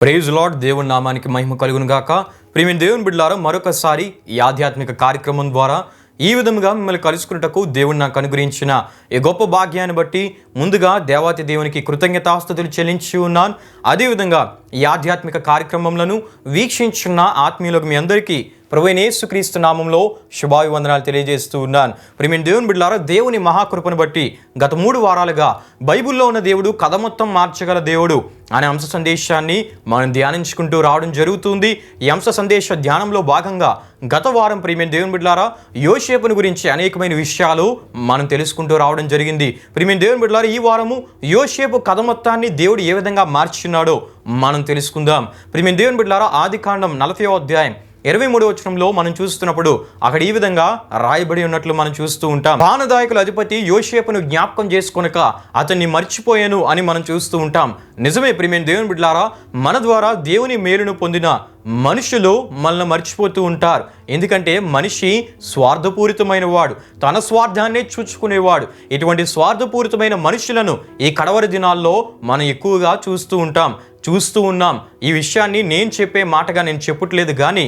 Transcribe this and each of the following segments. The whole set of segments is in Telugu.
Praise lord. దేవుని నామానికి మహిమ కలుగును గాక. ప్రియమైన దేవుని బిడ్డలారా, మరొకసారి ఈ ఆధ్యాత్మిక కార్యక్రమం ద్వారా ఈ విధంగా మిమ్మల్ని కలుసుకున్నటకు దేవుడు నాకు అనుగ్రహించిన ఈ గొప్ప భాగ్యాన్ని బట్టి ముందుగా దేవాతి దేవునికి కృతజ్ఞతాస్తుతులు చెల్లించి ఉన్నాను. అదేవిధంగా ఈ ఆధ్యాత్మిక కార్యక్రమంలో వీక్షించున్న ఆత్మీయులకు మీ అందరికీ ప్రభువైన యేసుక్రీస్తు నామంలో శుభాభివందనాలు తెలియజేస్తూ ఉన్నాను. ప్రియమైన దేవుని బిడ్డలారా, దేవుని మహాకృపను బట్టి గత 3 వారాలుగా బైబిల్లో ఉన్న దేవుడు కథ మొత్తం మార్చగల దేవుడు అనే అంశ సందేశాన్ని మనం ధ్యానించుకుంటూ రావడం జరుగుతుంది. ఈ అంశ సందేశ ధ్యానంలో భాగంగా గత వారం ప్రియమైన దేవుని బిడ్డలారా, యోసేపుని గురించి అనేకమైన విషయాలు మనం తెలుసుకుంటూ రావడం జరిగింది. ప్రియమైన దేవుని బిడ్డలారా, ఈ వారము యోసేపు కథ మొత్తాన్ని దేవుడు ఏ విధంగా మార్చున్నాడో మనం తెలుసుకుందాం. ప్రియమైన దేవుని బిడ్డలారా, ఆదికాండం 40వ అధ్యాయం 23వ వచనంలో మనం చూస్తున్నప్పుడు అక్కడ ఈ విధంగా రాయబడి ఉన్నట్లు మనం చూస్తూ ఉంటాం. పానదాయకుల అధిపతి యోసేపును జ్ఞాపకం చేసుకొనక అతన్ని మర్చిపోయాను అని మనం చూస్తూ ఉంటాం. నిజమే ప్రియమైన దేవుని బిడ్డలారా, మన ద్వారా దేవుని మేలును పొందిన మనుషులు మనల్ని మర్చిపోతూ ఉంటారు. ఎందుకంటే మనిషి స్వార్థపూరితమైన వాడు, తన స్వార్థాన్నే చూచుకునేవాడు. ఇటువంటి స్వార్థపూరితమైన మనుషులను ఈ కడవరి దినాల్లో మనం ఎక్కువగా చూస్తూ ఉన్నాం. ఈ విషయాన్ని నేను చెప్పే మాటగా నేను చెప్పట్లేదు, కానీ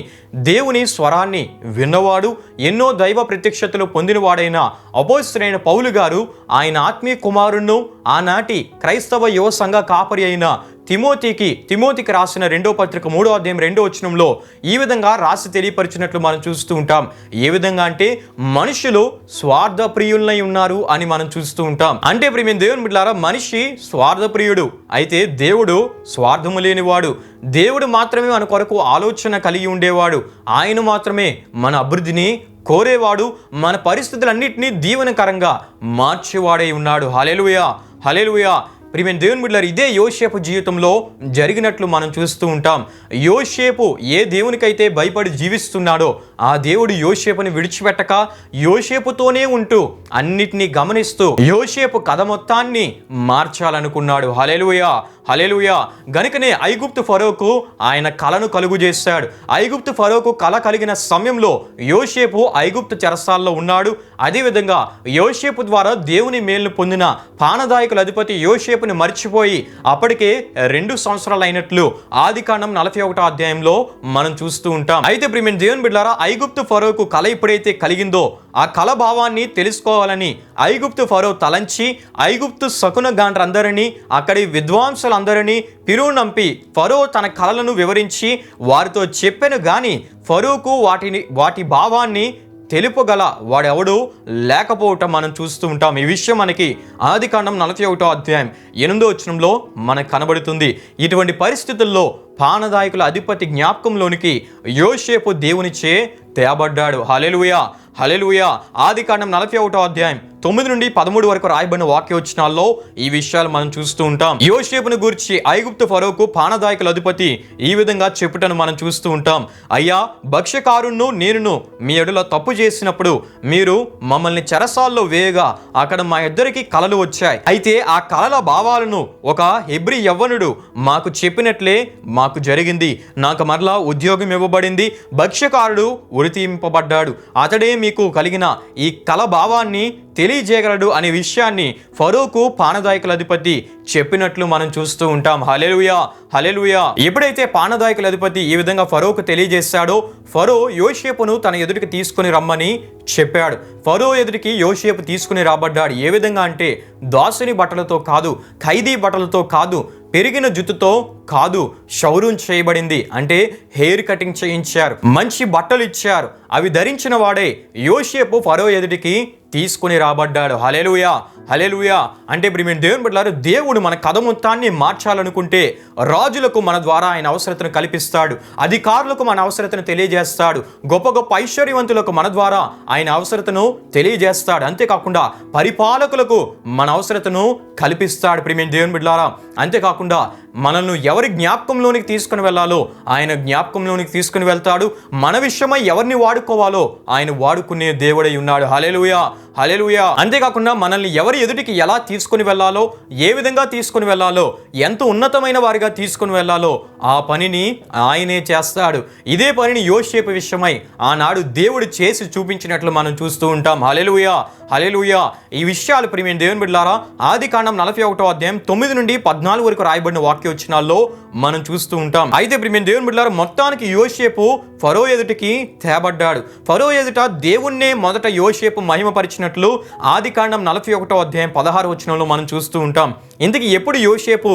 దేవుని స్వరాన్ని విన్నవాడు, ఎన్నో దైవ ప్రత్యక్షతలు పొందినవాడైన అపోస్తలుడైన పౌలు గారు ఆయన ఆత్మీయ కుమారుణ్ణు, ఆనాటి క్రైస్తవ యువ సంఘ కాపరి అయిన తిమోతికి రాసిన 2వ పత్రిక 3వ అధ్యాయం 2వ వచనంలో ఈ విధంగా రాసి తెలియపరిచినట్లు మనం చూస్తూ ఉంటాం. ఏ విధంగా అంటే మనుషులు స్వార్థ ప్రియులై ఉన్నారు అని మనం చూస్తూ ఉంటాం. అంటే ప్రియమైన దేవుని బిడ్డలారా, మనిషి స్వార్థ ప్రియుడు, అయితే దేవుడు స్వార్థము లేనివాడు. దేవుడు మాత్రమే మన కొరకు ఆలోచన కలిగి ఉండేవాడు. ఆయన మాత్రమే మన అభివృద్ధిని కోరేవాడు, మన పరిస్థితులన్నింటినీ దీవెనకరంగా మార్చేవాడై ఉన్నాడు. హల్లెలూయా, హల్లెలూయా. ప్రియమైన దేవుని బిడ్డలారా, ఇదే యోసేపు జీవితంలో జరిగినట్లు మనం చూస్తూ ఉంటాం. యోసేపు ఏ దేవునికైతే భయపడి జీవిస్తున్నాడో ఆ దేవుడు యోసేపుని విడిచిపెట్టక యోసేపుతోనే ఉంటూ అన్నిటినీ గమనిస్తూ యోసేపు కథ మొత్తాన్ని మార్చాలనుకున్నాడు. హల్లెలూయా, హల్లెలూయా. గనుకనే ఐగుప్తు ఫరోకు ఆయన కలను కలుగు చేశాడు. ఐగుప్తు ఫరోకు కల కలిగిన సమయంలో యోసేపు ఐగుప్తు చెరసాల్లో ఉన్నాడు. అదేవిధంగా యోసేపు ద్వారా దేవుని మేలును పొందిన పానదాయకుల అధిపతి యోసేపుని మర్చిపోయి అప్పటికే 2 సంవత్సరాలు అయినట్లు ఆదికాండం 41వ అధ్యాయంలో మనం చూస్తూ ఉంటాం. అయితే ప్రియమైన దేవుని బిడ్డలారా, ఐగుప్తు ఫరోకు కల ఎప్పుడైతే కలిగిందో ఆ కల భావాన్ని తెలుసుకోవాలని ఐగుప్తు ఫరో తలంచి ఐగుప్తు శకునగాండ్రందరినీ, అక్కడి విద్వాంసులందరినీ పిలువనంపి ఫరో తన కలలను వివరించి వారితో చెప్పెను. గాని ఫరోకు వాటి భావాన్ని తెలుపగల వాడెవడు లేకపోవటం మనం చూస్తూ ఉంటాం. ఈ విషయం మనకి ఆదికాండం 41వ అధ్యాయం 8వ వచనంలో మనకు కనబడుతుంది. ఇటువంటి పరిస్థితుల్లో పానదాయకుల అధిపతి జ్ఞాపకంలోనికి యోసేపు దేవునిచే తేబడ్డాడు. హల్లెలూయా, హల్లెలూయా. ఆదికాండం 41వ అధ్యాయం 9 నుండి 13 వరకు రాయబడిన వాక్యవచనాల్లో ఈ విషయాలు మనం చూస్తూ ఉంటాం. యోసేపును గురించి ఐగుప్తు ఫరోకు పానదాయకుల అధిపతి ఈ విధంగా చెప్పుటను మనం చూస్తూ ఉంటాం. అయ్యా, భక్ష్యకారుణ్ణు నేనును మీ ఎడల తప్పు చేసినప్పుడు మీరు మమ్మల్ని చెరసాల్లో వేయగా అక్కడ మా ఇద్దరికి కలలు వచ్చాయి. అయితే ఆ కలల భావాలను ఒక హెబ్రీ యవ్వనుడు మాకు చెప్పినట్లే మాకు జరిగింది. నాకు మరలా ఉద్యోగం ఇవ్వబడింది. భక్ష్యకారుడు ఉరితీయింపబడ్డాడు. అతడే మీకు కలిగిన ఈ కల భావాన్ని తెలియజేయగలడు అనే విషయాన్ని ఫరోకు పానదాయకుల అధిపతి చెప్పినట్లు మనం చూస్తూ ఉంటాం. హల్లెలూయా, హల్లెలూయా. ఎప్పుడైతే పానదాయకుల అధిపతి ఈ విధంగా ఫరోకు తెలియజేశాడో ఫరో యోసేపును తన ఎదుటికి తీసుకుని రమ్మని చెప్పాడు. ఫరో ఎదుటికి యోసేపు తీసుకుని రాబడ్డాడు. ఏ విధంగా అంటే దాసుని బట్టలతో కాదు, ఖైదీ బట్టలతో కాదు, పెరిగిన జుట్టుతో కాదు, క్షౌరం చేయబడింది అంటే హెయిర్ కటింగ్ చేయించారు, మంచి బట్టలు ఇచ్చారు. అవి ధరించిన వాడే యోసేపు ఫరో ఎదుటికి తీసుకుని రాబడ్డాడు. హల్లెలూయా, హల్లెలూయా. అంటే ప్రియమైన దేవుని బిడ్డలారా, దేవుడు మన కథ మొత్తాన్ని మార్చాలనుకుంటే రాజులకు మన ద్వారా ఆయన అవసరతను కల్పిస్తాడు, అధికారులకు మన అవసరతను తెలియజేస్తాడు, గొప్ప గొప్ప ఐశ్వర్యవంతులకు మన ద్వారా ఆయన అవసరతను తెలియజేస్తాడు. అంతేకాకుండా పరిపాలకులకు మన అవసరతను కల్పిస్తాడు. ప్రియమైన దేవుని బిడ్డలారా, అంతేకాకుండా మనల్ని ఎవరి జ్ఞాపకంలోనికి తీసుకుని వెళ్ళాలో ఆయన జ్ఞాపకంలోనికి తీసుకుని వెళ్తాడు. మన విషయమై ఎవరిని వాడుకోవాలో ఆయన వాడుకునే దేవుడై ఉన్నాడు. హల్లెలూయా, హల్లెలూయా. అంతేకాకుండా మనల్ని ఎవరి ఎదుటికి ఎలా తీసుకుని వెళ్ళాలో, ఏ విధంగా తీసుకుని వెళ్ళాలో, ఎంత ఉన్నతమైన వారిగా తీసుకుని వెళ్ళాలో ఆ పనిని ఆయనే చేస్తాడు. ఇదే పనిని యోసేపు విషయమై ఆనాడు దేవుడు చేసి చూపించినట్లు మనం చూస్తూ ఉంటాం. హల్లెలూయా, హల్లెలూయా. ఈ విషయాలు ప్రియమైన దేవుని బిడ్డలారా ఆదికాండం 41వ అధ్యాయం 9 నుండి 14 వరకు రాయబడిన వాక్యవచనాల్లో మనం చూస్తూ ఉంటాం. అయితే ప్రియమైన దేవుని బిడ్డలారా, మొత్తానికి యోసేపు ఫరో ఎదుటికి తేబడ్డాడు. ఫరో ఎదుట దేవుణ్ణే మొదట యోసేపు మహిమపరిచినట్లు ఆదికాండం 41వ అధ్యాయం 16వ వచనంలో మనం చూస్తూ ఉంటాం. ఇందుకు ఎప్పుడు యోసేపు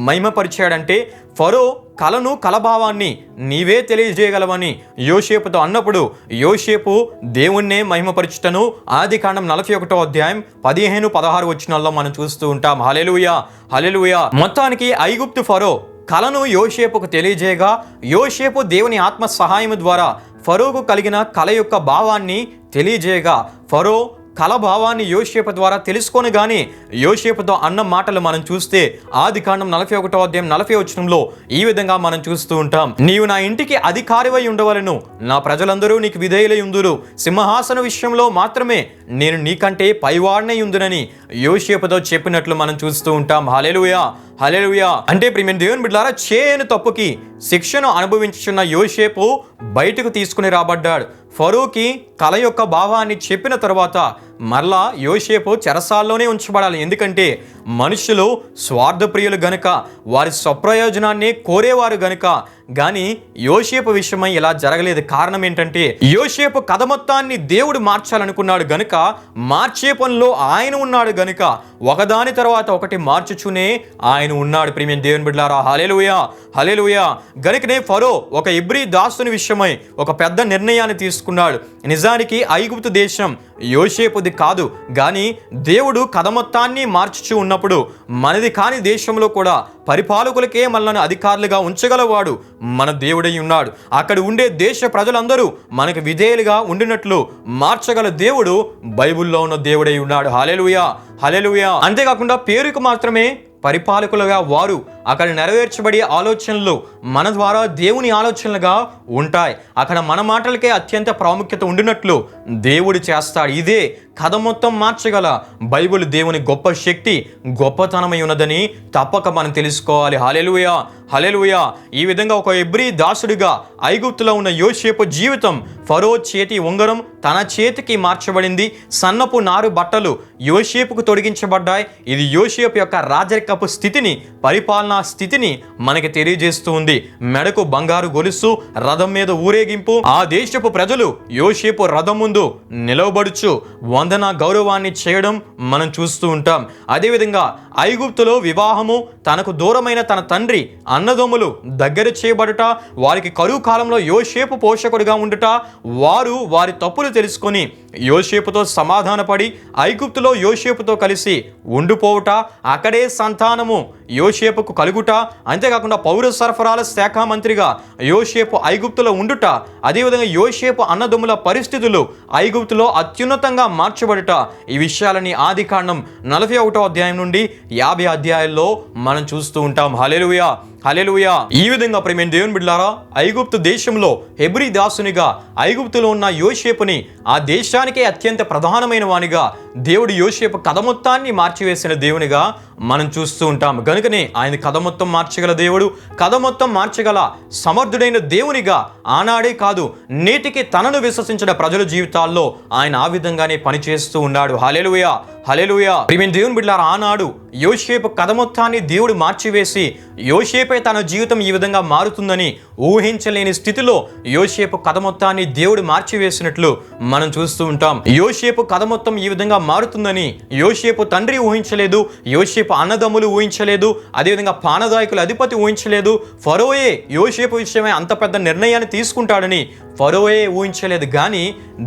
మహిమపరిచాడంటే, ఫరో కలను కలభావాన్ని నీవే తెలియజేయగలవని యోసేపుతో అన్నప్పుడు యోసేపు దేవుణ్ణే మహిమపరచుటను ఆదికాండం 41వ అధ్యాయం 15-16 వచనాల్లో మనం చూస్తూ ఉంటాం. హల్లెలూయా, హల్లెలూయా. మొత్తానికి ఐగుప్తు ఫరో కలను యోసేపుకు తెలియజేయగా, యోసేపు దేవుని ఆత్మ సహాయం ద్వారా ఫరోకు కలిగిన కల యొక్క భావాన్ని తెలియజేయగా, ఫరో కల భావాన్ని యోసేపు ద్వారా తెలుసుకొని గాని యోసేపుతో అన్న మాటలు మనం చూస్తే ఆదికాండం 41వ అధ్యాయం 40వ వచనంలో ఈ విధంగా మనం చూస్తూ ఉంటాం. నీవు నా ఇంటికి అధికారివై ఉండవలెను, నా ప్రజలందరూ నీకు విధేయులై ఉందురు, సింహాసన విషయంలో మాత్రమే నేను నీకంటే పైవాడినై ఉందునని యోసేపుతో చెప్పినట్లు మనం చూస్తూ ఉంటాం. హల్లెలూయా, హల్లెలూయా. అంటే ప్రియమైన దేవుని బిడ్డలారా, చేయని తప్పుకి శిక్షను అనుభవించుచున్న యోసేపు బయటకు తీసుకుని రాబడ్డాడు. ఫరోకి కల యొక్క భావాన్ని చెప్పిన తర్వాత మరలా యోసేపు చెరసాల్లోనే ఉంచబడాలి. ఎందుకంటే మనుషులు స్వార్థప్రియులు గనుక, వారి స్వప్రయోజనాన్ని కోరేవారు గనుక. కానీ యోసేపు విషయమై ఇలా జరగలేదు. కారణం ఏంటంటే, యోసేపు కథ మొత్తాన్ని దేవుడు మార్చాలనుకున్నాడు గనుక, మార్చే పనిలో ఆయన ఉన్నాడు గనుక ఒకదాని తర్వాత ఒకటి మార్చుచునే ఆయన ఉన్నాడు. ప్రియమైన దేవుని బిడ్డలారా, హల్లెలూయా, హల్లెలూయా. గనుకనే ఫరో ఒక ఇబ్రీ దాసుని విషయమై ఒక పెద్ద నిర్ణయాన్ని తీసుకున్నాడు. నిజానికి ఐగుప్తు దేశం యోసేపుది కాదు, కానీ దేవుడు కథ మొత్తాన్ని మార్చుచూ ఉన్నప్పుడు మనది కాని దేశంలో కూడా పరిపాలకులకే మనల్ని అధికారులుగా ఉంచగలవాడు మన దేవుడై ఉన్నాడు. అక్కడ ఉండే దేశ ప్రజలందరూ మనకు విధేయులుగా ఉండినట్లు మార్చగల దేవుడు బైబిల్లో ఉన్న దేవుడై ఉన్నాడు. హల్లెలూయా, హల్లెలూయా. అంతేకాకుండా పేరుకు మాత్రమే పరిపాలకులుగా వారు అక్కడ నెరవేర్చబడే ఆలోచనలు మన ద్వారా దేవుని ఆలోచనలుగా ఉంటాయి. అక్కడ మన మాటలకే అత్యంత ప్రాముఖ్యత ఉండినట్లు దేవుడు చేస్తాడు. ఇదే కథ మొత్తం మార్చగల బైబిల్ దేవుని గొప్ప శక్తి, గొప్పతనమై ఉన్నదని తప్పక మనం తెలుసుకోవాలి. హల్లెలూయా, హల్లెలూయా. ఈ విధంగా ఒక ఇబ్రీ దాసుడిగా ఐగుప్తులో ఉన్న యోసేపు జీవితం ఫరో చేతి ఉంగరం తన చేతికి మార్చబడింది. సన్నపు నారు బట్టలు యోసేపుకు తొడిగించబడ్డాయి. ఇది యోసేపు యొక్క రాజరికపు స్థితిని, పరిపాలనా స్థితిని మనకి తెలియజేస్తూ ఉంది. మెడకు బంగారు గొలుసు, రథం మీద ఊరేగింపు. ఆ దేశపు ప్రజలు యోసేపు రథం ముందు నిలవబడుచు వందన గౌరవాన్ని చేయడం మనం చూస్తూ ఉంటాం. అదేవిధంగా ఐగుప్తులో వివాహము, తనకు దూరమైన తన తండ్రి అన్నదమ్ములు దగ్గర చేయబడుట, వారికి కరువు కాలంలో యోసేపు పోషకుడిగా ఉండుట, వారు వారి తప్పులు తెలుసుకొని యోసేపుతో సమాధానపడి ఐగుప్తులో యోసేపుతో కలిసి ఉండిపోవుట, అక్కడే సంతానము యోసేపుకు కలుగుట, అంతేకాకుండా పౌర సరఫరాల శాఖ మంత్రిగా యోసేపు ఐగుప్తులో ఉండుట, అదేవిధంగా యోసేపు అన్నదమ్ముల పరిస్థితులు ఐగుప్తులో అత్యున్నతంగా మార్చబడుట, ఈ విషయాలని ఆదికాండం 41వ అధ్యాయం నుండి 50 అధ్యాయాల్లో మనం చూస్తూ ఉంటాం. హల్లెలూయా, హల్లెలూయా. ఈ విధంగా ప్రియమైన దేవుని బిడ్డలారా, ఐగుప్తు దేశంలో హెబ్రీ దాసునిగా ఐగుప్తులో ఉన్న యోసేపుని ఆ దేశానికే అత్యంత ప్రధానమైన వానిగా దేవుడు యోసేపు కథ మొత్తాన్ని మార్చివేసిన దేవునిగా మనం చూస్తూ ఉంటాం. కనుకనే ఆయన కథ మొత్తం మార్చగల దేవుడు, కథ మొత్తం మార్చగల సమర్థుడైన దేవునిగా ఆనాడే కాదు నేటికి తనను విశ్వసించిన ప్రజల జీవితాల్లో ఆయన ఆ విధంగానే పనిచేస్తూ ఉన్నాడు. హల్లెలూయా, హల్లెలూయా. ప్రియమైన దేవుని బిడ్డలారా, ఆనాడు యోసేపు కథ మొత్తాన్ని దేవుడు మార్చివేసి యోసేపే తన జీవితం ఈ విధంగా మారుతుందని ఊహించలేని స్థితిలో యోసేపు కథ మొత్తాన్ని దేవుడు మార్చివేసినట్లు మనం చూస్తూ ఉంటాం. యోసేపు కథ మొత్తం ఈ విధంగా మారుతుందని యోసేపు తండ్రి ఊహించలేదు, యోసేపు అన్నదమ్ములు ఊహించలేదు, అదేవిధంగా పానదాయకుల అధిపతి ఊహించలేదు. ఫరోయే యోసేపు విషయమై అంత పెద్ద నిర్ణయాన్ని తీసుకుంటాడని ఫరోయే ఊహించలేదు. కానీ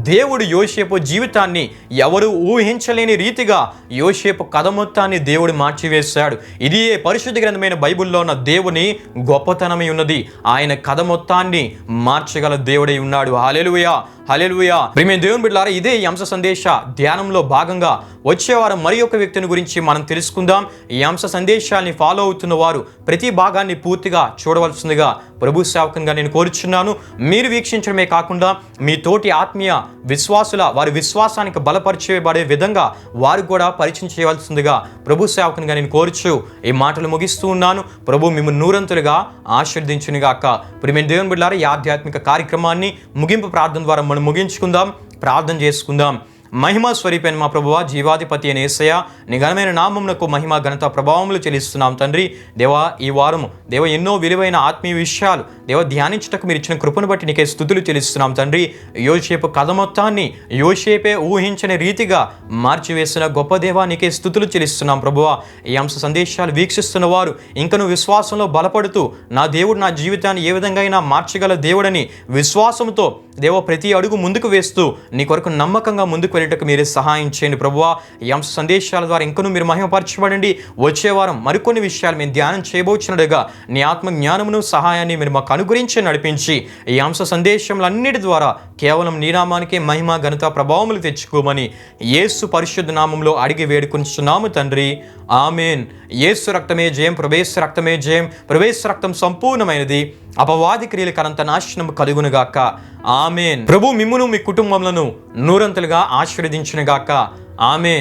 దేవుడు యోసేపు జీవితాన్ని ఎవరు ఊహించలేని రీతిగా యోసేపు కథ మొత్తాన్ని దేవుడు మార్చివేశాడు. ఇది పరిశుద్ధ గ్రంథమైన బైబిల్లో ఉన్న దేవుని గొప్పతనమై ఉన్నది. ఆయన కథ మొత్తాన్ని మార్చగల దేవుడై ఉన్నాడు. హల్లెలూయా, హల్లెలూయా. ప్రియమైన దేవుని బిడ్డలారా, ఇదే ఈ అంశ సందేశ ధ్యానంలో భాగంగా వచ్చే వారం మరి ఒక వ్యక్తిని గురించి మనం తెలుసుకుందాం. ఈ అంశ సందేశాన్ని ఫాలో అవుతున్న వారు ప్రతి భాగాన్ని పూర్తిగా చూడవలసిందిగా ప్రభు సేవకంగా నేను కోరుచున్నాను. మీరు వీక్షించడమే కాకుండా మీ తోటి ఆత్మీయ విశ్వాసుల వారి విశ్వాసానికి బలపరిచేబడే విధంగా వారు కూడా పరిచయం చేయవలసిందిగా ప్రభు సేవకంగా నేను కోరుచు ఈ మాటలు ముగిస్తూ ఉన్నాను. ప్రభు మిమ్మల్ని నూరంతులుగా ఆశీర్వదించునుగాక. ప్రియమైన దేవుని బిడ్డలారా, ఈ ఆధ్యాత్మిక కార్యక్రమాన్ని ముగింపు ప్రార్థన ద్వారా మనం ముగించుకుందాం, ప్రార్థన చేసుకుందాం. మహిమ స్వరూపైన మా ప్రభువా, జీవాధిపతి అయిన యేసయ్య, నీ ఘనమైన నామమునకు మహిమ ఘనత ప్రభావములు చెల్లిస్తున్నాం తండ్రి. దేవా, ఈ వారము దేవ ఎన్నో విలువైన ఆత్మీయ విషయాలు దేవ ధ్యానించుటకు మీరు ఇచ్చిన కృపను బట్టి నీకే స్తుతులు చెల్లిస్తున్నాం తండ్రి. యోసేపు కథ మొత్తాన్ని యోసేపే ఊహించని రీతిగా మార్చివేసిన గొప్ప దేవా, నీకే స్తుతులు చెల్లిస్తున్నాం ప్రభువా. ఈ అంశ సందేశాలు వీక్షిస్తున్న వారు ఇంకను విశ్వాసంలో బలపడుతూ నా దేవుడు నా జీవితాన్ని ఏ విధంగా అయినా మార్చగల దేవుడని విశ్వాసంతో దేవ ప్రతి అడుగు ముందుకు వేస్తూ నీ కొరకు నమ్మకంగా ముందుకు వెళ్ళటకు మీరే సహాయం చేయండి ప్రభువా. ఈ అంశ సందేశాల ద్వారా ఇంకనూ మీరు మహిమపరచబడండి. వచ్చే వారం మరికొన్ని విషయాలు మేము ధ్యానం చేయబోచున్నట్టుగా నీ ఆత్మ జ్ఞానమును సహాయాన్ని మీరు మాకు అనుగ్రహించి నడిపించి ఈ అంశ సందేశములన్నిటి ద్వారా కేవలం నీ నామానికే మహిమ ఘనత ప్రభావములు తెచ్చుకోమని యేసు పరిశుద్ధ నామంలో అడిగి వేడుకొంచున్నాము తండ్రి. ఆమేన్. యేసు రక్తమే జయం, ప్రవేశ రక్తమే జయం, ప్రవేశ రక్తం సంపూర్ణమైనది, అపవాది క్రియలకు అనంత నాశనం కలుగునుగాక. ఆమేన్. ప్రభు మిమ్మును మీ కుటుంబములను నూరంతలుగా ఆశీర్వదించునుగాక. ఆమేన్.